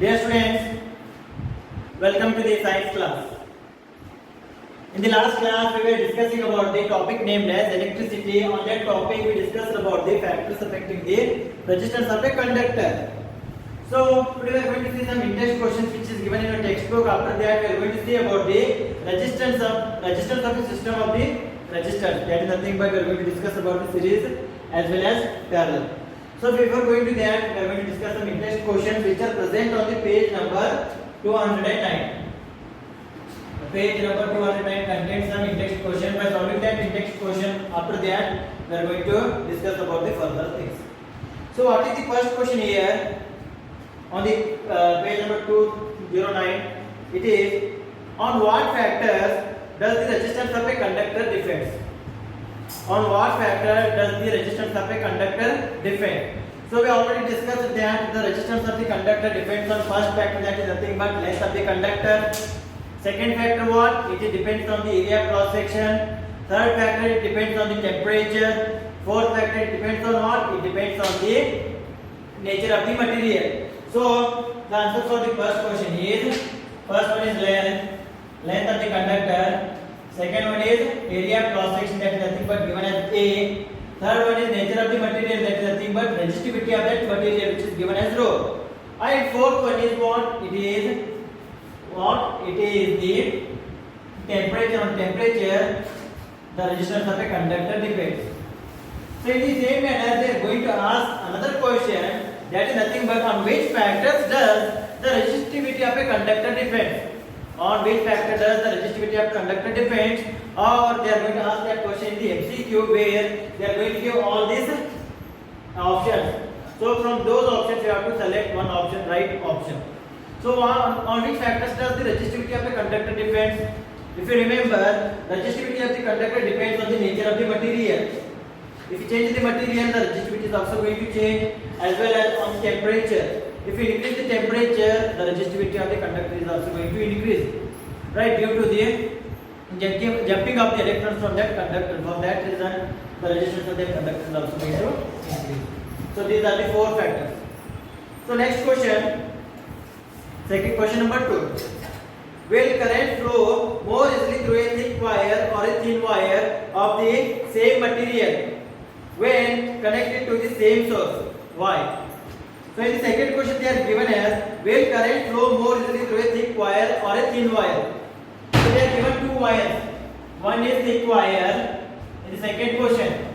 Dear students, welcome to the science class. In the last class, we were discussing about the topic named as electricity. On that topic, we discussed about the factors affecting the resistance of a conductor. So today we are going to see some in-test questions which is given in a textbook. After that, we are going to see about the resistance of the system of the resistors. That is nothing but we are going to discuss about the series as well as parallel. So before going to that, we are going to discuss some in-test questions which are present on the page number 209. Page number 209 contains some in-text question. By solving that in-text question, after that we are going to discuss about the further things. So what is the first question here on the page number 209? It is, on what factors does the resistance of a conductor depends? On what factor does the resistance of a conductor depend? So we already discussed that the resistance of the conductor depends on first factor, that is nothing but length of the conductor. Second factor what? It depends on the area cross section. Third factor, it depends on the temperature. Fourth factor, it depends on what? It depends on the nature of the material. So the answer for the first question is, first one is length of the conductor. Second one is area cross section, that is nothing but given as A. Third one is nature of the material, that is nothing but resistivity of that material, which is given as rho. And fourth one is what? It is the temperature. On temperature, the resistance of a conductor depends. So in the same manner, they are going to ask another question, that is nothing but on which factors does the resistivity of a conductor depend? On which factor does the resistivity of conductor depends? Or they are going to ask that question in the MCQ, where they are going to give all these options. So from those options you have to select one option, right option. So on which factors does the resistivity of a conductor depends? If you remember, resistivity of the conductor depends on the nature of the material. If you change the material, the resistivity is also going to change, as well as on temperature. If you increase the temperature, the resistivity of the conductor is also going to increase, right, due to the jumping of the electrons from that conductor. For that reason, the resistance of that conductor is also going to increase. So these are the four factors. So next question, second question number 2. Will current flow more easily through a thick wire or a thin wire of the same material when connected to the same source? Why? So in the second question, they are given as, will current flow more easily through a thick wire or a thin wire? So they are given two wires. One is thick wire in the second question.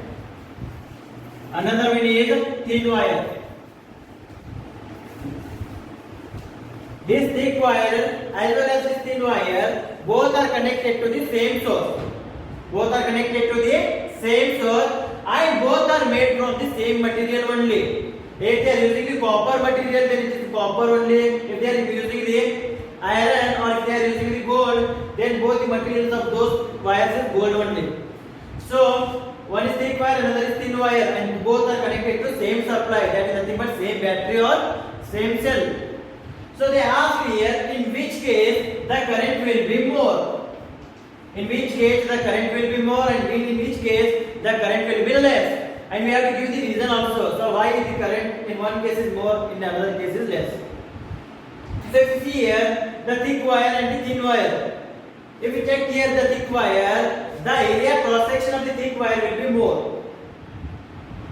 Another one is thin wire. This thick wire as well as this thin wire, both are connected to the same source. Both are connected to the same source and both are made from the same material only. If they are using the copper material, then it is copper only. If they are using the iron or if they are using the gold, then both the materials of those wires is gold only. So one is thick wire, another is thin wire, and both are connected to same supply. That is nothing but same battery or same cell. So they ask here, in which case the current will be more? In which case the current will be more, and in which case the current will be less? And we have to give the reason also. So why the current in one case is more, in another case is less. So if you see here the thick wire and the thin wire. If you check here the thick wire, the area cross section of the thick wire will be more.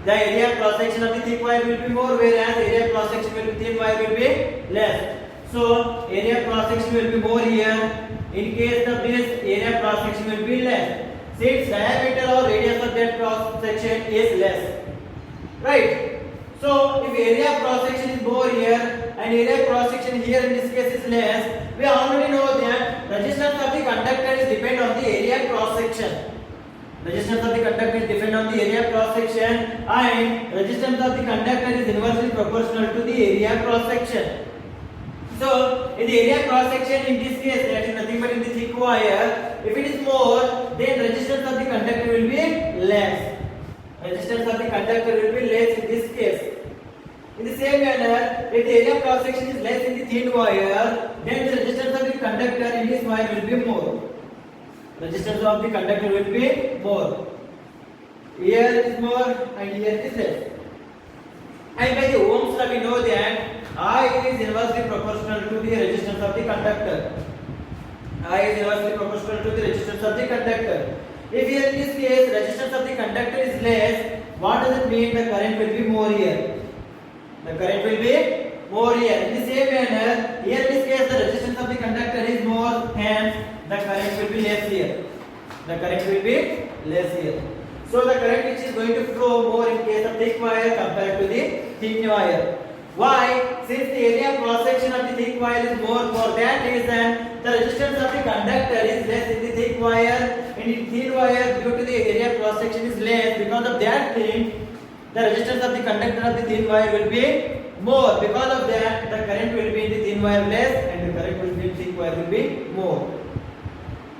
The area cross section of the thick wire will be more, whereas area cross section of the thin wire will be less. So area cross section will be more here. In case of this, area cross section will be less. Since diameter or radius of that cross section is less, right? So if area cross section is more here and area cross section here in this case is less, we already know that resistance of the conductor is depend on the area cross section. Resistance of the conductor is depend on the area cross section, and resistance of the conductor is inversely proportional to the area cross section. So in the area cross section in this case, that is nothing but in the thick wire, if it is more, then resistance of the conductor will be less. Resistance of the conductor will be less in this case. In the same manner, if the area cross section is less in the thin wire, then the resistance of the conductor in this wire will be more. Resistance of the conductor will be more. Here it is more and here it is less. And by the Ohm's law we know that I is is inversely proportional to the resistance of the conductor. I is inversely proportional to the resistance of the conductor. If here in this case resistance of the conductor is less, what does it mean? The current will be more here. The current will be more here. In the same manner, here in this case the resistance of the conductor is more, hence the current will be less here. The current will be less here. So the current which is going to flow more in case of thick wire compared to the thin wire. Why? Since the area cross section of the thick wire is more, for that reason the resistance of the conductor is less in the thick wire. In the thin wire, due to the area cross section is less, because of that thing the resistance of the conductor of the thin wire will be more. Because of that the current will be in the thin wire less and the current will be in the thick wire will be more.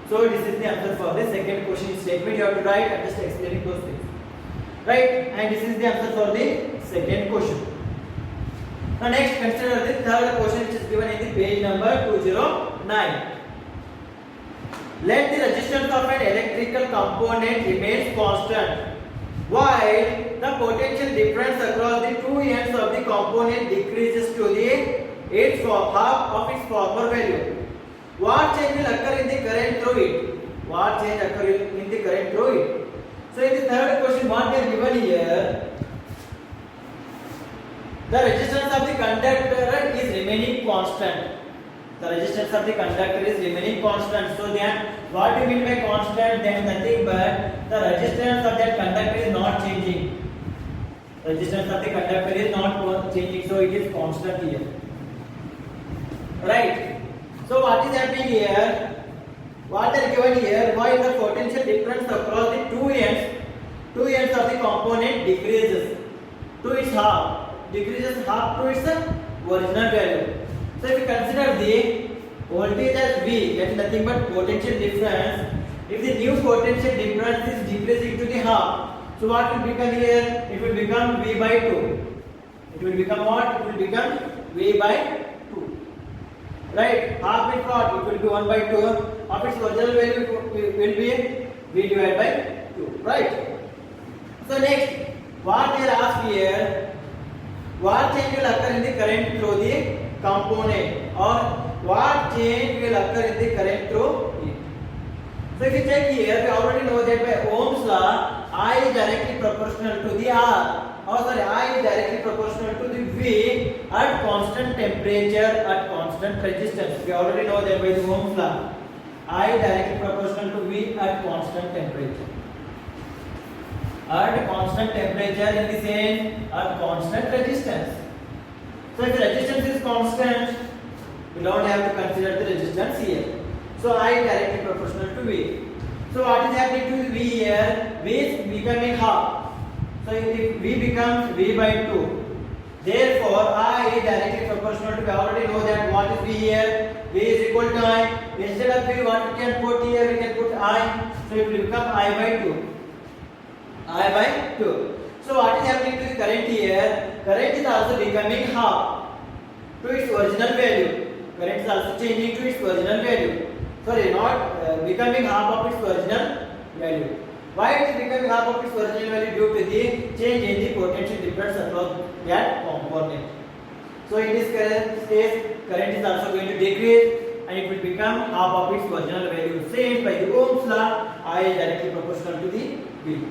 So this is the answer for the second question statement. You have to write and just explaining those things. Right? And this is the answer for the second question. Now next consider the third question which is given in the page number 209. Let the resistance of an electrical component remains constant while the potential difference across the two ends of the component decreases to the half of its former value. What change will occur in the current through it? What change occur in the current through it? So in the third question what they are given here, the resistance of the conductor is remaining constant. The resistance of the conductor is remaining constant. So then what do you mean by constant? Then nothing but the resistance of that conductor is not changing. Resistance of the conductor is not changing, so it is constant here. Right? So what is happening here? What they are given here, while the potential difference across the two ends of the component decreases to its half, decreases half to its original value. So if you consider the voltage as V, that is nothing but potential difference. If the new potential difference is decreasing to the half, so what will become here? It will become V by 2. It will become what? It will become V by 2. Right? Half means what? It will be 1 by 2. Of its original value will be V divided by 2. Right? So next, what they are asked here, what change will occur in the current through the component, or what change will occur in the current through it? So if you check here, we already know that by Ohm's law, I is directly proportional to the R. I is directly proportional to the V at constant temperature, at constant resistance. We already know that by the Ohm's law, I is directly proportional to V at constant temperature. At constant temperature in the same at constant resistance. So if the resistance is constant, we don't have to consider the resistance here. So I is directly proportional to V. So what is happening to V here? V is becoming half. So if V becomes V by 2, therefore I is directly proportional to, we already know that what is V here? V is equal to I. Instead of V, what we can put here? We can put I. So it will become I by 2. I by 2. So what is happening to the current here? Current is also becoming half to its original value. Current is also changing to its original value. Sorry, not becoming half of its original value. Why it is becoming half of its original value? Due to the change in the potential difference across that component. So in this case, current is also going to decrease and it will become half of its original value. Same by the Ohm's law, I is directly proportional to the V.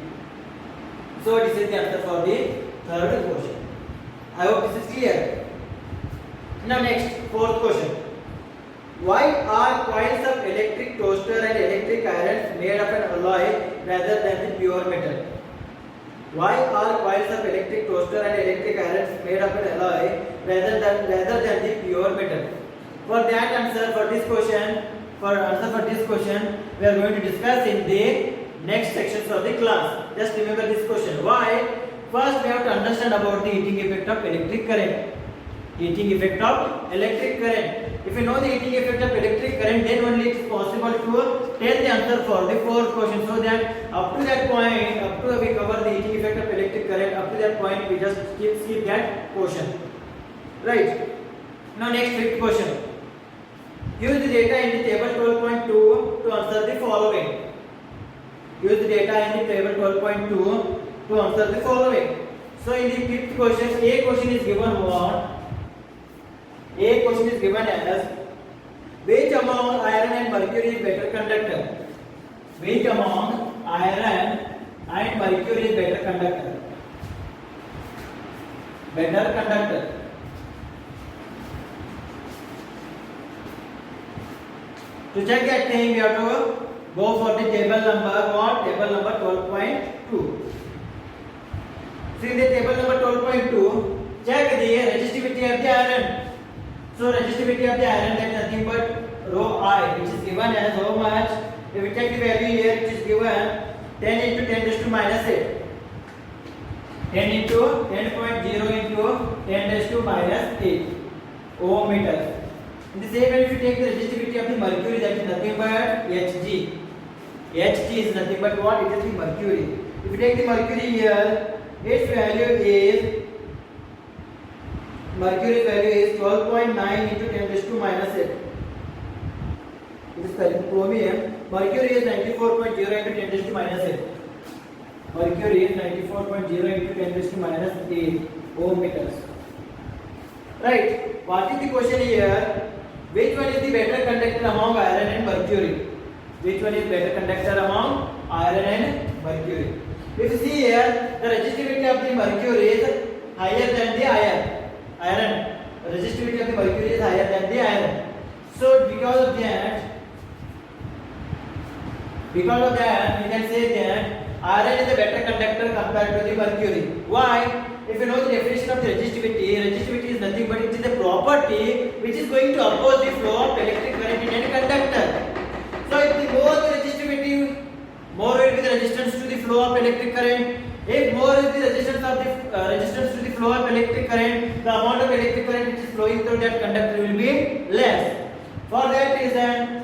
So this is the answer for the third question. I hope this is clear. Now next, fourth question. Why are coils of electric toaster and electric irons made of an alloy rather than the pure metal? Why are coils of electric toaster and electric irons made of an alloy rather than the pure metal? For that answer for this question, we are going to discuss in the next sections of the class. Just remember this question. Why? First we have to understand about the heating effect of electric current. Heating effect of electric current. If you know the heating effect of electric current, then only it is possible to tell the answer for the fourth question. So that up to that point, up to we cover the heating effect of electric current, up to that point we just skip that question. Right? Now next fifth question. Use the data in the table 12.2 to answer the following. Use the data in the table 12.2 to answer the following. So in the fifth question, A question is given what? A question is given as which among iron and mercury is better conductor? Which among iron and mercury is better conductor? Better conductor. To check that thing, we have to go for the table number what? Table number 12.2. See the table number 12.2. Check the resistivity of the iron. So resistivity of the iron that is nothing but rho I, which is given as how much? If we check the value here, it is given 10 into 10 raised to minus 8. 10 into 10.0 into 10 raised to minus 8 ohm meters. In the same way, if you take the resistivity of the mercury, that is nothing but Hg. Hg is nothing but what? It is the mercury. If you take the mercury here, its value is mercury's value is 12.9 into 10 raised to minus 8. It is chromium. Mercury is 94.0 into 10 raised to minus 8. Mercury is 94.0 into 10 raised to minus 8 ohm meters. Right. What is the question here? Which one is the better conductor among iron and mercury? Which one is better conductor among iron and mercury? If you see here, the resistivity of the mercury is higher than the iron. Resistivity of the mercury is higher than the iron. So because of that, we can say that iron is a better conductor compared to the mercury. Why? If you know the definition of the resistivity is nothing but it is a property which is going to oppose the flow of electric current in any conductor. So if the more the resistivity, more will be the resistance to the flow of electric current. If more is the resistance to the flow of electric current, the amount of electric current which is flowing through that conductor will be less. For that reason,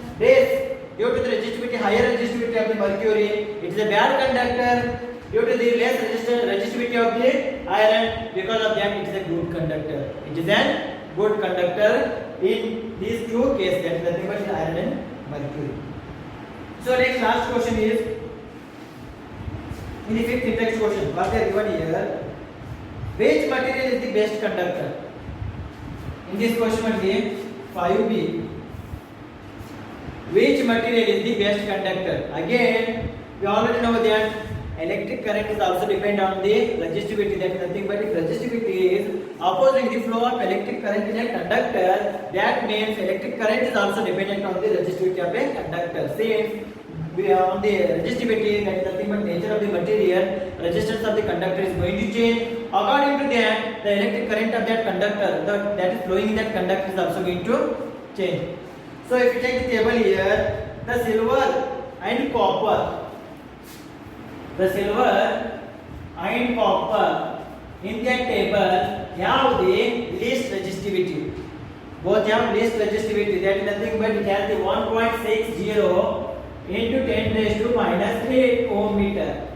due to the higher resistivity of the mercury, it is a bad conductor. Due to the less resistivity of the iron, because of that it is a good conductor. It is a good conductor in these two cases, that is nothing but iron and mercury. So next last question is in the fifth index question. What they are given here? Which material is the best conductor? In this question only 5b. Which material is the best conductor? Again, we already know that electric current is also depend on the resistivity. That is nothing but if resistivity is opposing the flow of electric current in a conductor, that means electric current is also dependent on the resistivity of a conductor. Since we are on the resistivity, that is nothing but nature of the material, resistance of the conductor is going to change. According to that, the electric current of that conductor that is flowing in that conductor is also going to change. So if you take the table here, the silver and copper in that table have the least resistivity. Both have least resistivity. That is nothing but it has the 1.60 into 10 raised to minus 8 ohm meter.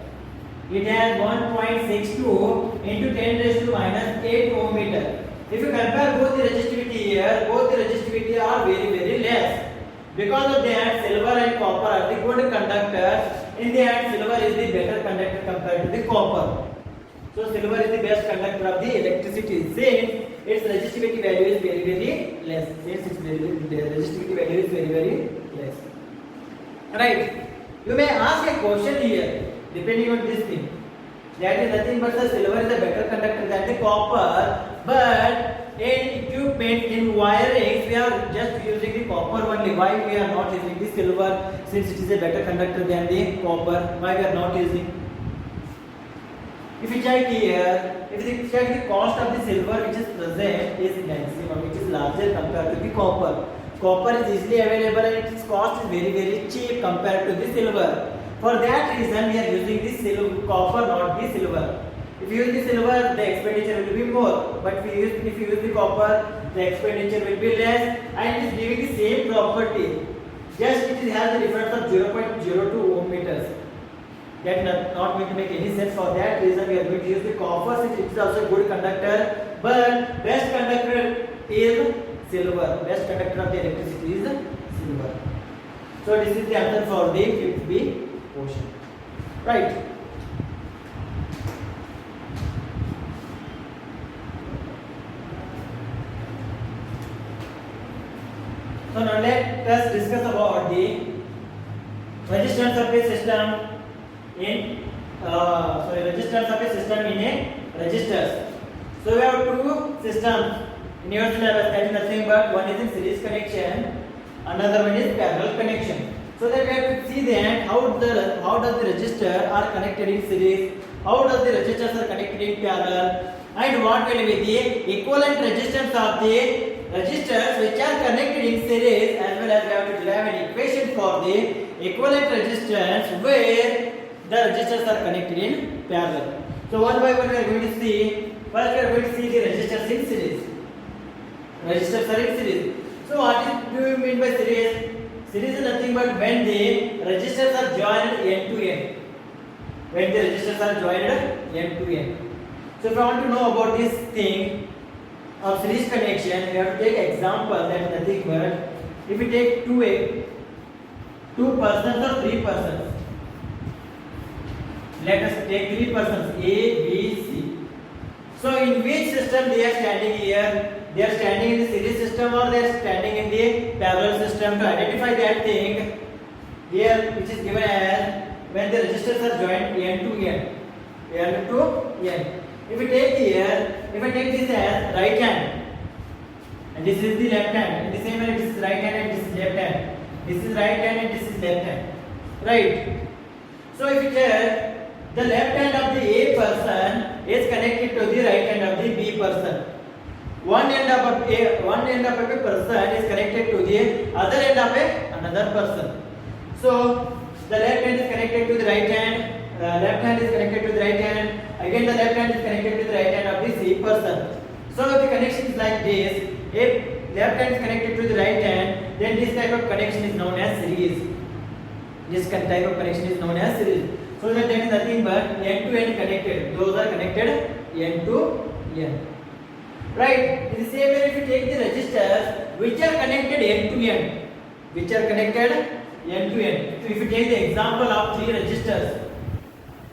It has 1.62 into 10 raised to minus 8 ohm meter. If you compare both the resistivity here, both the resistivity are very less. Because of that, silver and copper are the good conductors. In the end, silver is the better conductor compared to the copper. So silver is the best conductor of the electricity. Since its resistivity value is very less. Less. Right. You may ask a question here, depending on this thing. That is nothing but the silver is a better conductor than the copper. But in equipment, in wiring, we are just using the copper only. Why we are not using the silver? Since it is a better conductor than the copper, why we are not using? If you check here, if you check the cost of the silver which is present is maximum, which is larger compared to the copper. Copper is easily available and its cost is very cheap compared to the silver. For that reason, we are using the copper, not the silver. If you use the silver, the expenditure will be more. But if you use the copper, the expenditure will be less, and it is giving the same property. Just it has the difference of 0.02 ohm meters. That is not going to make any sense. For that reason, we are going to use the copper since it is also a good conductor. But best conductor is silver. Best conductor of the electricity is silver. So this is the answer for the 5th portion. Right. So now let us discuss about the resistance of a system in resistance of a system in a resistors. So we have two systems in your syllabus, that is nothing but one is in series connection, another one is parallel connection. So that we have to see then how does the resistor are connected in series, how does the resistors are connected in parallel, and what will be the equivalent resistance of the resistors which are connected in series, as well as we have to derive an equation for the equivalent resistance where the resistors are connected in parallel. So one by one we are going to see. First we are going to see the resistors in series. Resistors are in series. So what do you mean by series? Series is nothing but when the resistors are joined end to end. When the resistors are joined end to end. So if I want to know about this thing of series connection, we have to take example, that is nothing but if we take two persons or three persons. Let us take three persons A, B, C. So in which system they are standing here? They are standing in the series system or they are standing in the parallel system. To identify that thing here, which is given as when the resistors are joined end to end. End to end. If we take here, if I take this as right hand and this is the left hand, in the same way this is right hand and this is left hand. This is right hand and this is left hand. Right? So if you check, the left hand of the A person is connected to the right hand of the B person. One end of a person is connected to the other end of another person. So the left hand is connected to the right hand, left hand is connected to the right hand, again the left hand is connected to the right hand of the C person. So if the connection is like this, if left hand is connected to the right hand, then this type of connection is known as series. This type of connection is known as series. So that is nothing but end to end connected. Those are connected end to end. Right? In the same way, if you take the resistors which are connected end to end, which are connected end to end. So if you take the example of three resistors,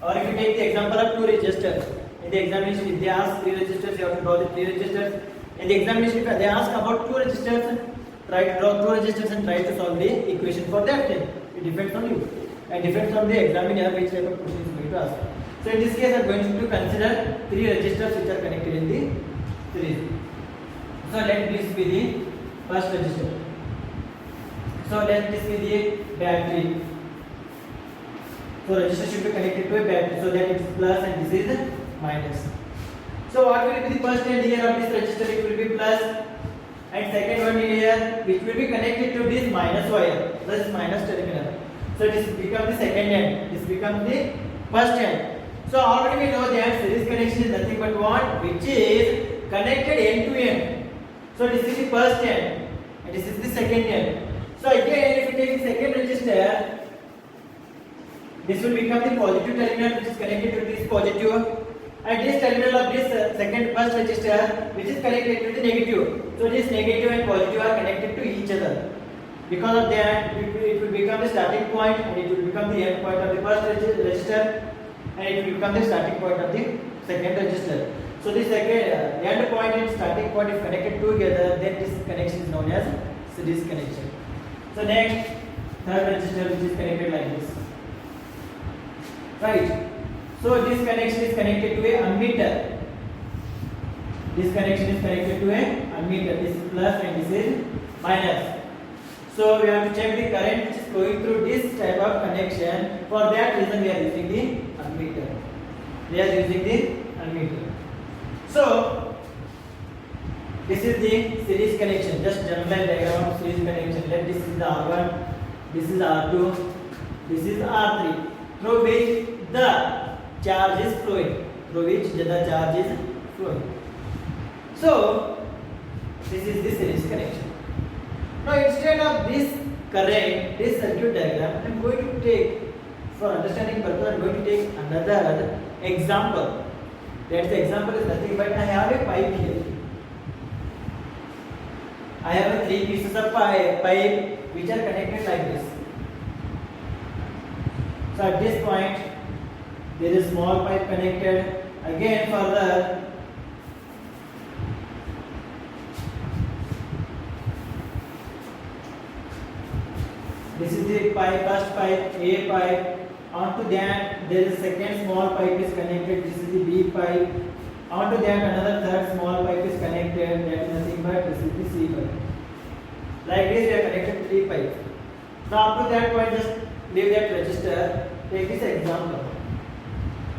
or if you take the example of two resistors, in the examination if they ask three resistors, you have to draw the three resistors. In the examination if they ask about two resistors, try to draw two resistors and try to solve the equation for that thing. It depends on you. And depends on the examiner which type of question is going to ask. So in this case, I am going to consider three resistors which are connected in the series. So let this be the first resistor. So let this be the battery. So resistor should be connected to a battery, so that it is plus and this is minus. So what will be the first end here of this resistor? It will be plus, and second one here which will be connected to this minus wire, this minus terminal. So this becomes the second end, this becomes the first end. So already we know that series connection is nothing but what? Which is connected end to end. So this is the first end and this is the second end. So again, if you take the second resistor, this will become the positive terminal which is connected to this positive, and this terminal of this first resistor which is connected to the negative. So this negative and positive are connected to each other. Because of that, it will become the starting point and it will become the end point of the first resistor, and it will become the starting point of the second resistor. So this second end point and starting point is connected together, then this connection is known as series connection. So next, third resistor which is connected like this. Right. So this connection is connected to a ammeter. This connection is connected to a ammeter. This is plus and this is minus. So we have to check the current which is flowing through this type of connection. For that reason we are using the ammeter. We are using the ammeter. So this is the series connection. Just general diagram of series connection. Let this is the R1, this is R2, this is R3. Through which the charge is flowing. Through which the charge is flowing. So this is the series connection. Now instead of this current, this circuit diagram, I am going to take, for understanding purpose, I am going to take another example. That the example is nothing but I have a pipe here. I have three pieces of pipe which are connected like this. So at this point, there is small pipe connected. Again further, This is the pipe, first pipe, A pipe. Onto that there is a second small pipe is connected. This is the B pipe. Onto that another third small pipe is connected. That is nothing but this is the C pipe. Like this we have connected 3 pipes. Now up to that point just leave that register. Take this example.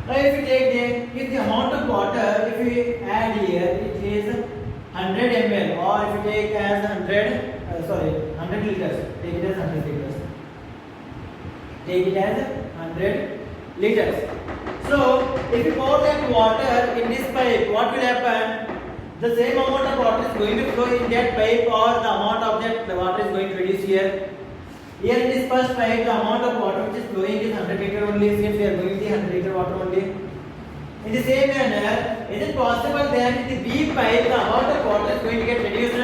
Now if you take if the amount of water if we add here it is 100 ml, or if you take as 100 liters, take it as 100 liters. Take it as 100 liters. So if you pour that water in this pipe, what will happen? The same amount of water is going to flow in that pipe, or the amount of that water is going to reduce here. Here in this first pipe, the amount of water which is flowing is 100 liter only, since we are going the 100 liter water only. In the same manner, is it possible that in the B pipe the amount of water is going to get reduced?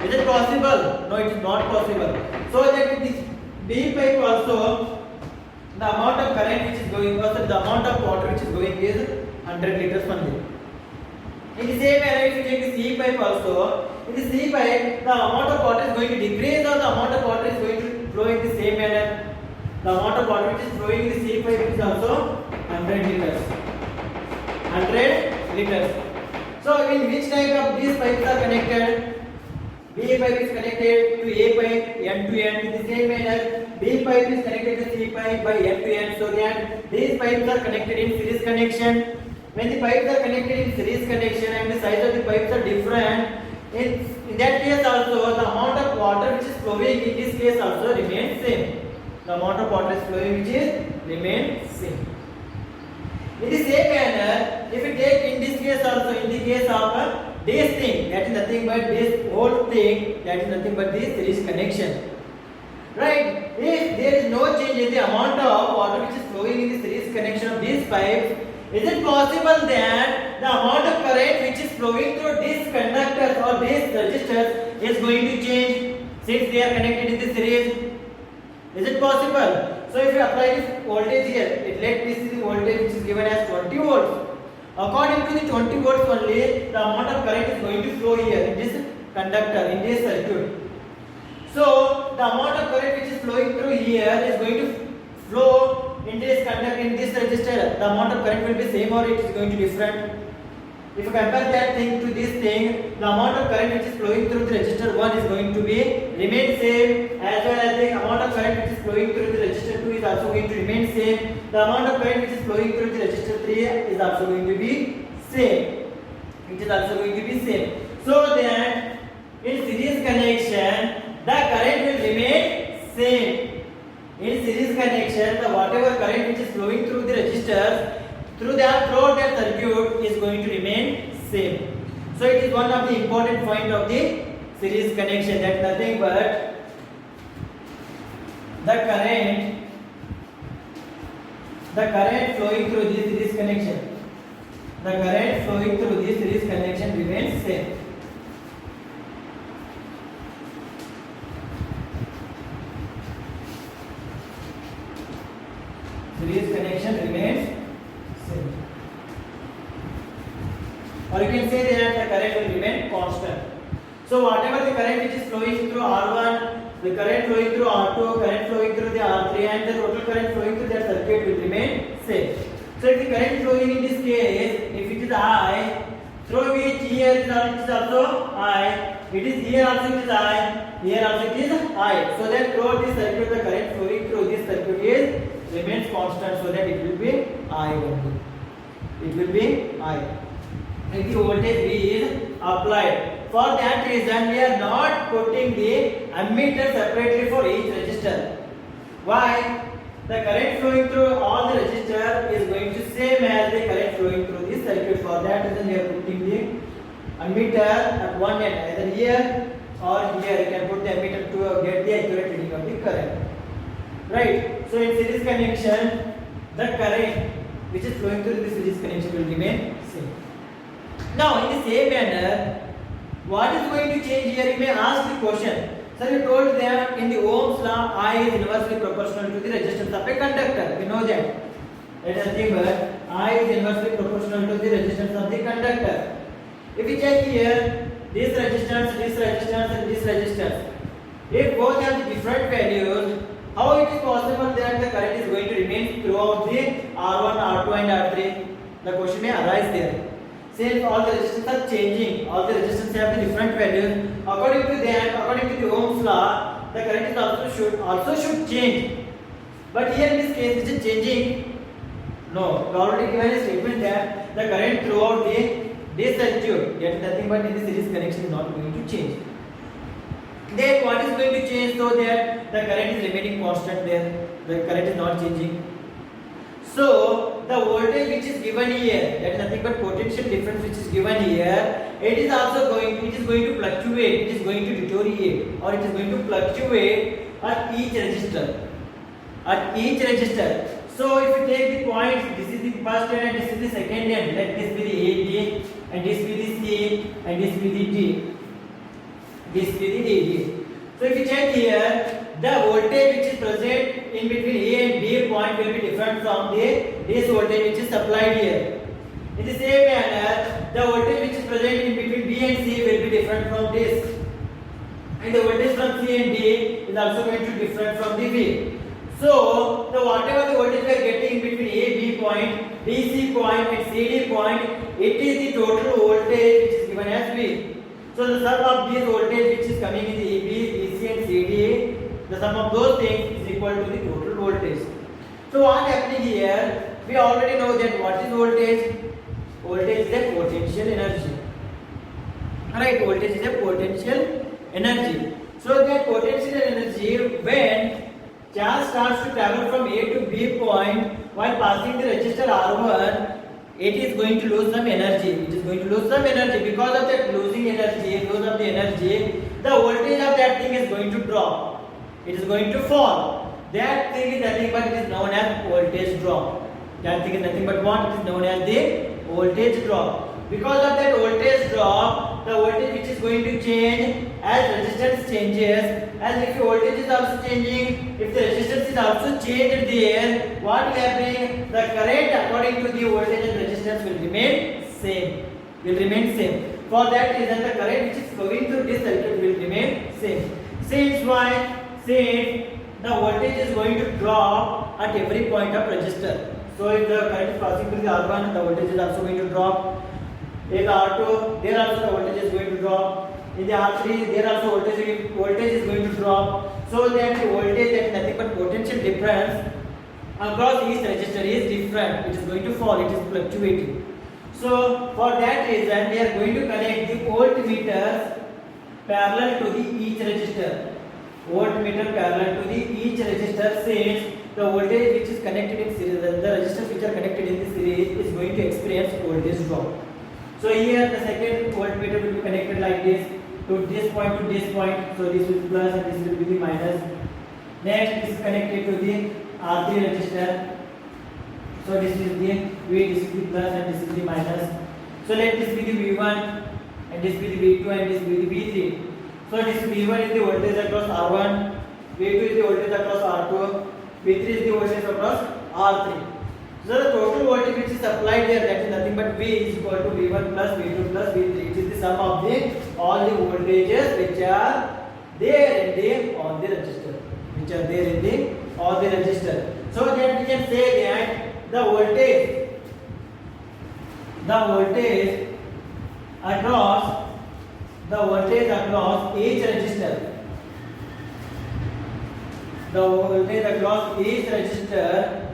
Is it possible? No, it is not possible. So that in this B pipe also, the amount of current which is going, also the amount of water which is going is 100 liters only. In the same manner, if you take the C pipe also, in the C pipe, the amount of water is going to decrease, or the amount of water is going to flow in the same manner. The amount of water which is flowing in the C pipe is also 100 liters. 100 liters. So, in which type of these pipes are connected? B pipe is connected to A pipe end to end. In the same manner, B pipe is connected to C pipe by end to end. So that these pipes are connected in series connection. When the pipes are connected in series connection and the size of the pipes are different, in that case also the amount of water which is flowing in this case also remains same. The amount of water is flowing which is remains same. In the same manner, if we take in this case also, in the case of this thing, that is nothing but this whole thing, that is nothing but this series connection. Right? If there is no change in the amount of water which is flowing in the series connection of these pipes, is it possible that the amount of current which is flowing through these conductors or these resistors is going to change since they are connected in the series? Is it possible? So if you apply this voltage here, let this is the voltage which is given as 20 volts. According to the 20 volts only, the amount of current is going to flow here in this conductor, in this circuit. So the amount of current which is flowing through here is going to flow in this conductor, in this resistor. The amount of current will be same, or it is going to be different. If you compare that thing to this thing, the amount of current which is flowing through the resistor 1 is going to be remain same, as well as the amount of current which is flowing through the resistor 2 is also going to remain same. The amount of current which is flowing through the resistor 3 is also going to be same. It is also going to be same. So that in series connection, the current will remain same. In series connection, the whatever current which is flowing through the resistors throughout that circuit is going to remain same. So it is one of the important point of the series connection, that nothing but the current flowing through this series connection. The current flowing through this series connection remains same. Series connection remains same. Or you can say that the current will remain constant. So whatever the current which is flowing through R1, the current flowing through R2, current flowing through the R3, and the total current flowing through that circuit will remain same. So if the current flowing in this case, if it is I, through which here it is also I, it is here also it is I, here also it is I. So that throughout this circuit, the current flowing through this circuit is remains constant, so that it will be I only. It will be I. If the voltage V is applied. For that reason, we are not putting the ammeter separately for each resistor. Why? The current flowing through all the resistor is going to same as the current flowing through this circuit. For that reason, we are putting the ammeter at one end, either here or here. You can put the ammeter to get the accurate reading of the current. Right? So in series connection, the current which is flowing through this series connection will remain same. Now, in the same manner, what is going to change here? You may ask the question. So you told that in the Ohm's law, I is inversely proportional to the resistance of a conductor. We know that. Let us think that I is inversely proportional to the resistance of the conductor. If we check here, this resistance, and this resistance, if both have different values, How it is possible that the current is going to remain throughout the R1, R2 and R3? The question may arise there. Since all the resistors are changing, all the resistors have the different values. According to them, according to the Ohm's law, the current is also should change. But here in this case, is it changing? No. We already given a statement that the current throughout this circuit, yet nothing but in the series connection is not going to change. Then what is going to change so that the current is remaining constant there? The current is not changing. So the voltage which is given here, that is nothing but potential difference which is given here, it is going to fluctuate, it is going to deteriorate, or it is going to fluctuate at each resistor. At each resistor. So if you take the points, this is the first end and this is the second end. Let this be the A, B, and this be the C, and this be the D. This be the D. So if you check here, the voltage which is present in between A and B point will be different from this voltage which is supplied here. In the same manner, the voltage which is present in between B and C will be different from this. And the voltage from C and D is also going to be different from the B. So, whatever the voltage we are getting in between A, B point, DC point and CD point, it is the total voltage which is given as V. So, the sum of this voltage which is coming in the AB, BC and CD, the sum of those things is equal to the total voltage. So, what is happening here? We already know that what is voltage? Voltage is a potential energy. Alright, voltage is a potential energy. So, that potential energy, when charge starts to travel from A to B point while passing the resistor R1, it is going to lose some energy. It is going to lose some energy. Because of that losing energy, the voltage of that thing is going to drop. It is going to fall. That thing is nothing but it is known as voltage drop. That thing is nothing but what? It is known as the voltage drop. Because of that voltage drop, the voltage which is going to change as resistance changes. As if the voltage is also changing, if the resistance is also changed there, what will happen? The current according to the voltage and resistance will remain same. For that reason, the current which is flowing through this circuit will remain same. Since the voltage is going to drop at every point of resistor. So if the current is passing through the R1, the voltage is also going to drop. In R2, there also the voltage is going to drop. In the R3, there also voltage is going to drop. So that the voltage, that is nothing but potential difference across each resistor is different. It is going to fall. It is fluctuating. So for that reason, we are going to connect the voltmeters parallel to each resistor. Voltmeter parallel to each resistor, since the voltage which is connected in series, the resistors which are connected in this series is going to experience voltage drop. So here the second voltmeter will be connected like this to this point to this point. So this will be plus and this will be the minus. Next this is connected to the R3 resistor. So this is the V, this is the plus and this is the minus. So let this be the V1 and this be the V2 and this be the V3. So this V1 is the voltage across R1, V2 is the voltage across R2, V3 is the voltage across R3. So the total voltage which is supplied here, that is nothing but V is equal to V1 plus V2 plus V3. It is the sum of all the voltages which are there in all the resistor. So that we can say that the voltage across each resistor. The voltage across each resistor